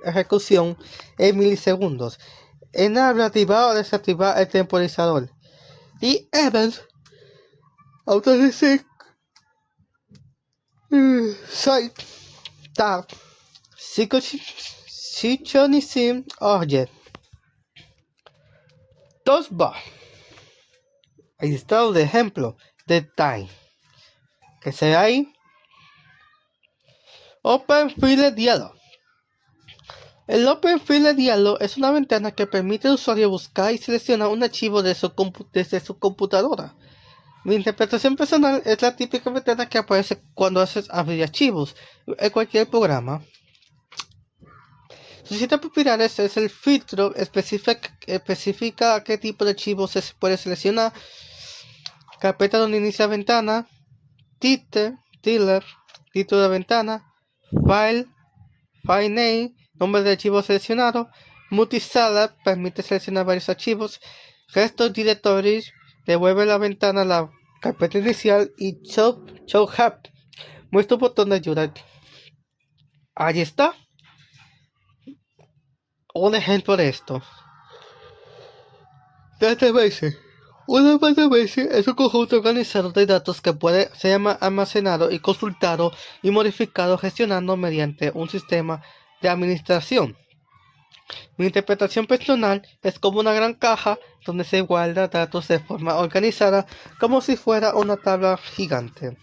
ejecución en milisegundos. Enable, activar o desactivar el temporizador. Y event autorize site tab synchronism object. Tosbar. Ahí está el ejemplo de time. Que sea ahí. Open File Dialog. El Open File Dialog es una ventana que permite al usuario buscar y seleccionar un archivo desde su computadora. Mi interpretación personal es la típica ventana que aparece cuando haces abrir archivos en cualquier programa. Sus 7 propiedades es el filtro, especifica qué tipo de archivo se puede seleccionar, carpeta donde inicia la ventana, título de ventana, file name, nombre de archivo seleccionado, multisala, permite seleccionar varios archivos, Restore Directories, devuelve la ventana a la carpeta inicial y show hub, muestra un botón de ayuda. Ahí está un ejemplo de esto. Database. Una database es un conjunto organizado de datos que puede ser almacenado y consultado y modificado gestionando mediante un sistema de administración. Mi interpretación personal es como una gran caja donde se guarda datos de forma organizada como si fuera una tabla gigante.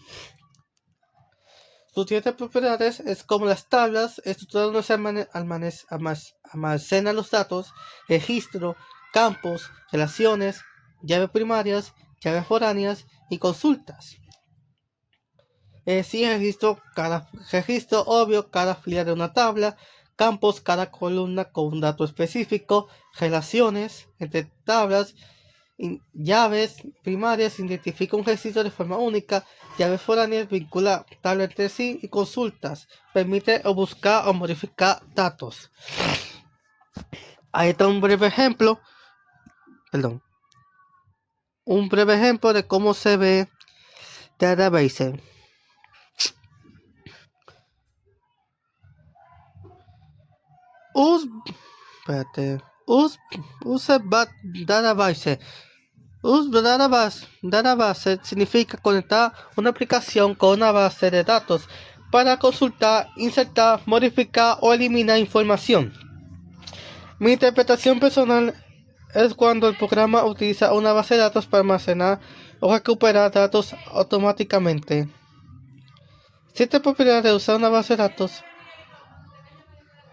Sus 7 propiedades es como las tablas, estructura donde se almacena los datos, registro, campos, relaciones, llaves primarias, llaves foráneas y consultas. Sí, cada registro obvio, cada fila de una tabla, campos, cada columna con un dato específico, relaciones entre tablas, llaves primarias, identifica un registro de forma única, llaves foráneas, vincula tablas entre sí y consultas, permite buscar o modificar datos. Ahí está un breve ejemplo de cómo se ve database. Database significa conectar una aplicación con una base de datos para consultar, insertar, modificar o eliminar información. Mi interpretación personal es cuando el programa utiliza una base de datos para almacenar o recuperar datos automáticamente. 7 propiedades de usar una base de datos.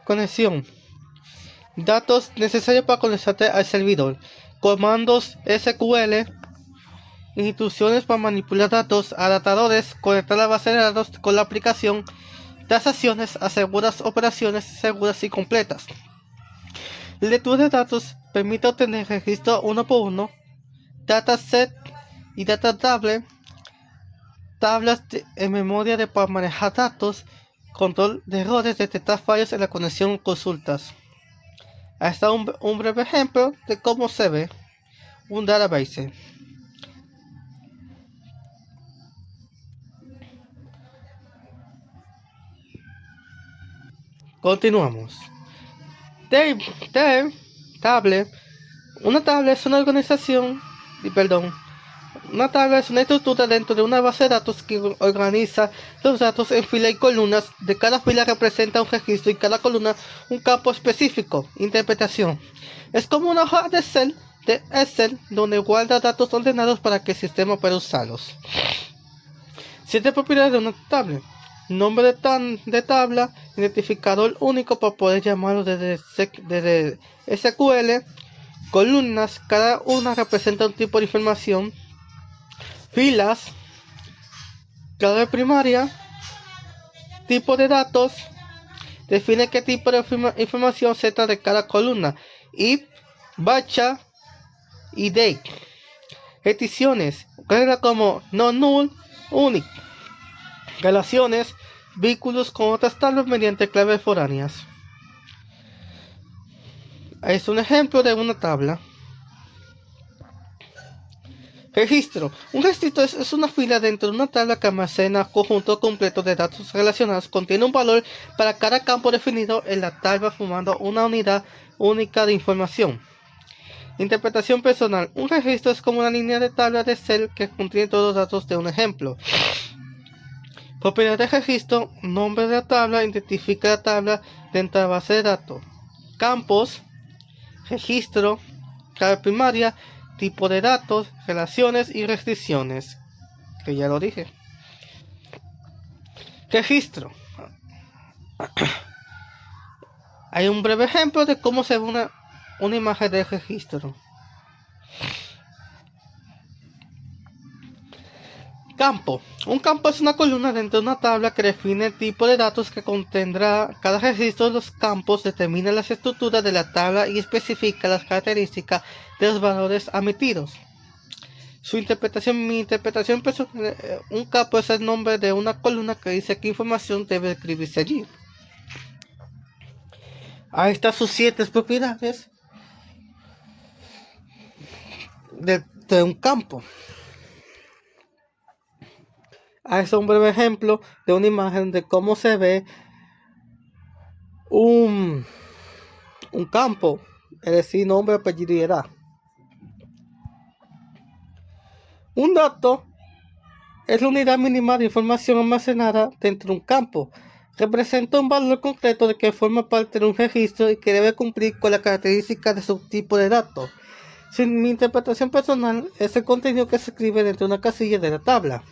Conexión. Datos necesarios para conectarte al servidor. Comandos SQL. Instrucciones para manipular datos. Adaptadores. Conectar la base de datos con la aplicación. Tasaciones. Aseguras operaciones seguras y completas. Lectura de datos. Permite obtener registro uno por uno. Dataset y data table. Tablas en memoria para manejar datos. Control de errores. Detectar fallos en la conexión. Consultas. Ahí está un breve ejemplo de cómo se ve un database. Continuamos. Table. Una tabla es una estructura dentro de una base de datos que organiza los datos en filas y columnas. De cada fila representa un registro y cada columna un campo específico. Interpretación. Es como una hoja de Excel donde guarda datos ordenados para que el sistema pueda usarlos. 7 propiedades de una tabla. Nombre de tabla, identificador único para poder llamarlo desde SQL. Columnas, cada una representa un tipo de información. Filas, clave primaria. Tipo de datos, define qué tipo de información se trata de cada columna. Y bacha y date. Peticiones, reglas como no null, unique. Relaciones, vínculos con otras tablas mediante claves foráneas. Ahí es un ejemplo de una tabla. Registro. Un registro es una fila dentro de una tabla que almacena conjunto completo de datos relacionados. Contiene un valor para cada campo definido en la tabla formando una unidad única de información. Interpretación personal. Un registro es como una línea de tabla de Excel que contiene todos los datos de un ejemplo. Propiedad de registro. Nombre de la tabla. Identifica la tabla dentro de la base de datos. Campos. Registro. Clave primaria. Tipo de datos, relaciones y restricciones, que ya lo dije. Registro. Hay un breve ejemplo de cómo se ve una imagen de registro. Campo. Un campo es una columna dentro de una tabla que define el tipo de datos que contendrá cada registro. De los campos determina las estructuras de la tabla y especifica las características de los valores admitidos. Mi interpretación personal, un campo es el nombre de una columna que dice qué información debe escribirse allí. Ahí están sus 7 propiedades de un campo. Ahí está un breve ejemplo de una imagen de cómo se ve un campo, es decir, nombre, apellido y edad. Un dato es la unidad mínima de información almacenada dentro de un campo. Representa un valor concreto de que forma parte de un registro y que debe cumplir con la característica de su tipo de datos. Sin mi interpretación personal, es el contenido que se escribe dentro de una casilla de la tabla.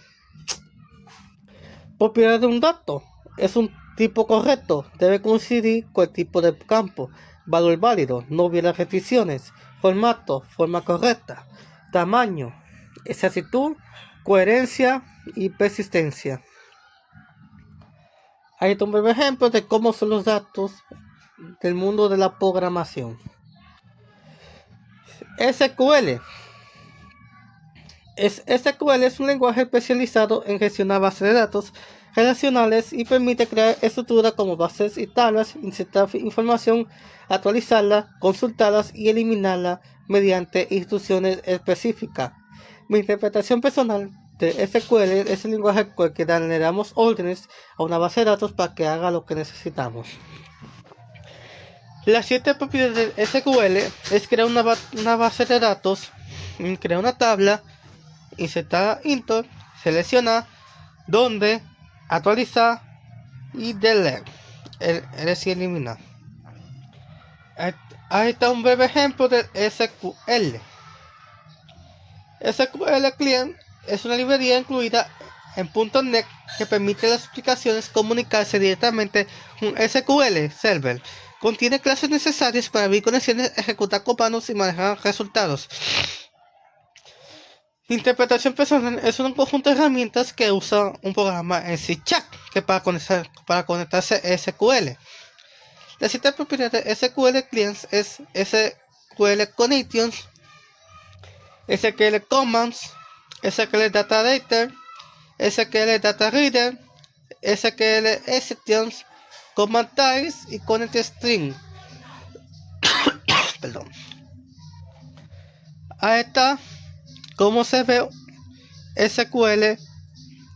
Propiedad de un dato es un tipo correcto, debe coincidir con el tipo de campo. Valor válido, no viola restricciones. Formato, forma correcta. Tamaño, exactitud, coherencia y persistencia. Ahí está un breve ejemplo de cómo son los datos del mundo de la programación. SQL. SQL es un lenguaje especializado en gestionar bases de datos relacionales y permite crear estructuras como bases y tablas, insertar información, actualizarla, consultarlas y eliminarla mediante instrucciones específicas. Mi interpretación personal de SQL es el lenguaje con el que le damos órdenes a una base de datos para que haga lo que necesitamos. Las 7 propiedades de SQL es crear una base de datos, crear una tabla, insertar intro, seleccionar, donde, actualizar y delete, es decir, eliminar. Ahí está un breve ejemplo de SQL. SQL Client es una librería incluida en .NET que permite a las aplicaciones comunicarse directamente con SQL Server. Contiene clases necesarias para abrir conexiones, ejecutar comandos y manejar resultados. Interpretación personal es un conjunto de herramientas que usa un programa en C# que para conectarse a SQL. Las 7 propiedades de SQL Clients es SQL Connections, SQL Commands, SQL Data Writer, SQL Data Reader, SQL Exceptions, Command Types y Connect String. Perdón. Ahí está cómo se ve SQL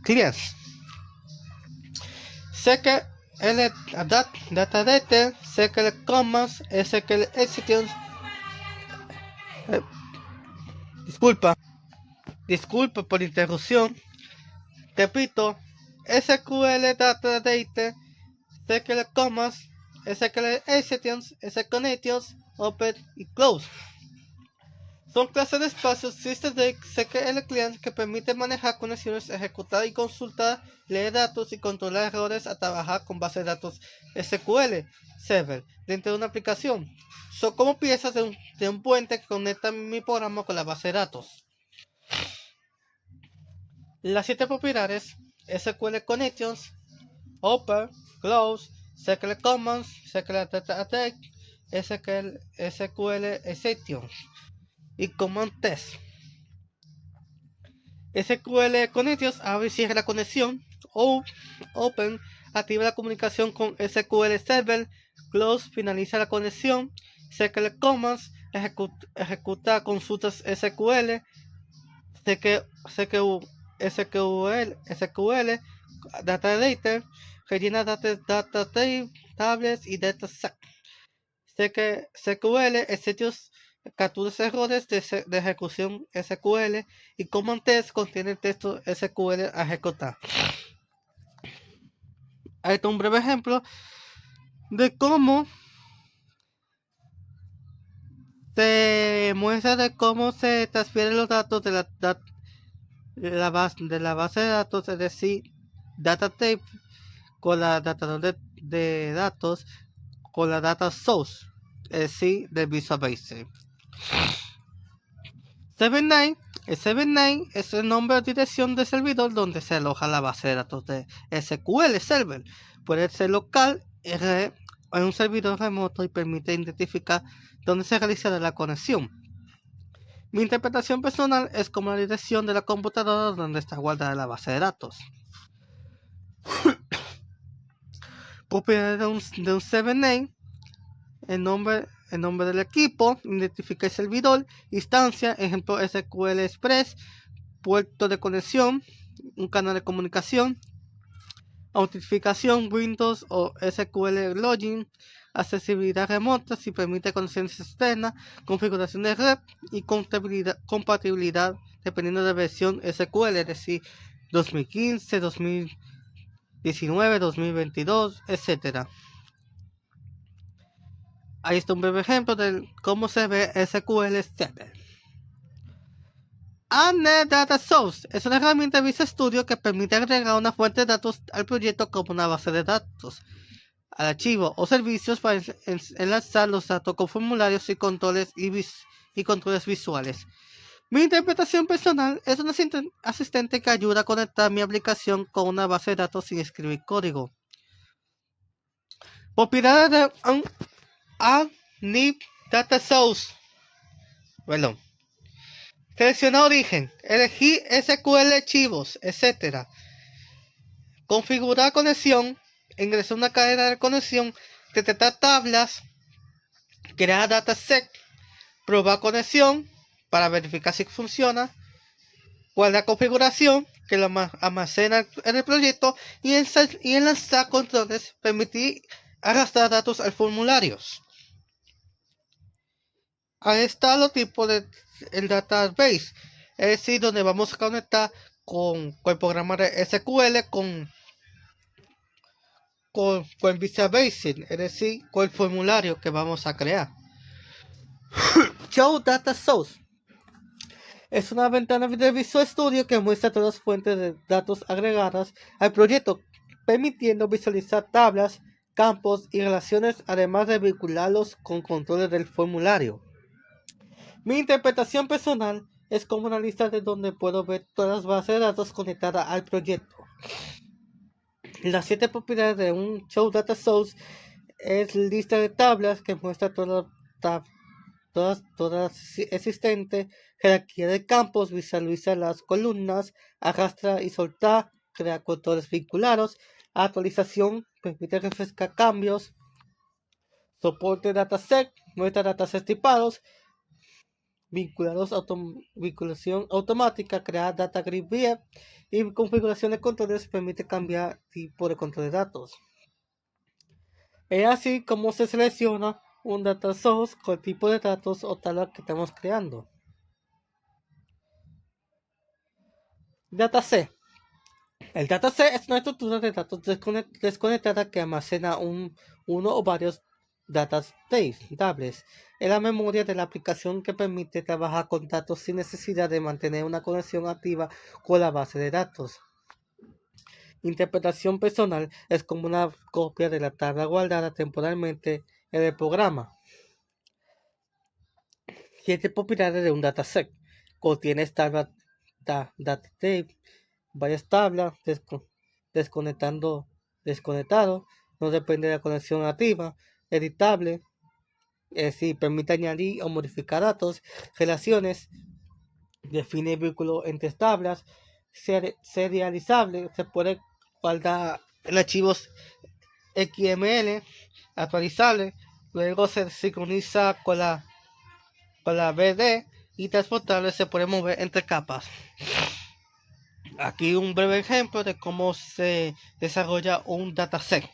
Clients. SQL Data Writer, SQL Commands, SQL Exceptions. Disculpa por la interrupción. Repito, SQL Data Writer, SQL Commands, SQL Exceptions, SQL Connections, Open y Close. Son clases de espacios System de SQL Client que permiten manejar conexiones, ejecutar y consultar, leer datos y controlar errores a trabajar con bases de datos SQL Server dentro de una aplicación. Son como piezas de un puente que conecta mi programa con la base de datos. Las 7 propiedades SQL Connections, Open, Close, SQL Commands, SQL Data Attack, SQL Exceptions y Command Test. SQL Connections abre y cierra la conexión. Open activa la comunicación con SQL Server. Close finaliza la conexión. SQL Commands ejecuta consultas SQL. SQL, Data Editor, rellena data tables y data set. SQL es sitios capturas errores de ejecución SQL y command test contiene el texto SQL a ejecutar. Ahí está un breve ejemplo de cómo se muestra de cómo se transfieren los datos de la base de datos, es decir, data tape con la data de datos con la data source, es decir, del Visual Basic. 79 es el nombre o dirección de servidor donde se aloja la base de datos de SQL Server. Puede ser local en un servidor remoto y permite identificar dónde se realizará la conexión. Mi interpretación personal es como la dirección de la computadora donde está guardada la base de datos. Propiedades de un 7A: el nombre del equipo, identifica el servidor, instancia, ejemplo SQL Express, puerto de conexión, un canal de comunicación, autentificación Windows o SQL Login, accesibilidad remota si permite conexiones externas, configuración de red y compatibilidad dependiendo de la versión SQL, es decir, 2015, 2019, 2022, etc. Ahí está un breve ejemplo de cómo se ve SQL Server. Add Data Source es una herramienta de Visual Studio que permite agregar una fuente de datos al proyecto como una base de datos, al archivo o servicios para enlazar los datos con formularios y controles visuales. Mi interpretación personal es un asistente que ayuda a conectar mi aplicación con una base de datos sin escribir código. Propiedades de Add Data Source. Perdón. Seleccionar origen, elegir SQL archivos, etc. Configurar conexión, ingresar una cadena de conexión, detectar tablas, crear dataset, probar conexión para verificar si funciona, guardar configuración que lo almacena en el proyecto y enlazar controles, permitir arrastrar datos al formularios. Ahí está los tipos de el database, es decir, donde vamos a conectar con el programa de SQL con Visual Basic, es decir, con el formulario que vamos a crear. Show Data Source es una ventana de Visual Studio que muestra todas las fuentes de datos agregadas al proyecto, permitiendo visualizar tablas, campos y relaciones, además de vincularlos con controles del formulario. Mi interpretación personal es como una lista de donde puedo ver todas las bases de datos conectadas al proyecto. Las 7 propiedades de un Show Data Source es lista de tablas que muestra todas existentes, jerarquía de campos, visualiza las columnas, arrastra y soltar, crea controles vinculados, actualización, permite refrescar cambios, soporte dataset, muestra datasets tipados, vinculación automática, crear data grid view y configuración de controles permite cambiar tipo de control de datos. Es así como se selecciona un data source con el tipo de datos o tabla que estamos creando. Dataset. El dataset es una estructura de datos desconectada que almacena uno o varios databases en la memoria de la aplicación, que permite trabajar con datos sin necesidad de mantener una conexión activa con la base de datos. Interpretación personal es como una copia de la tabla guardada temporalmente en el programa. 7 propiedades de un dataset. Contiene tablas datatype, varias tablas, desconectado, no depende de la conexión activa, editable, es decir, permite añadir o modificar datos, relaciones, define vínculos entre tablas, serializable, se puede guardar en archivos XML, actualizable, luego se sincroniza con la BD, y transportable se puede mover entre capas. Aquí un breve ejemplo de cómo se desarrolla un dataset.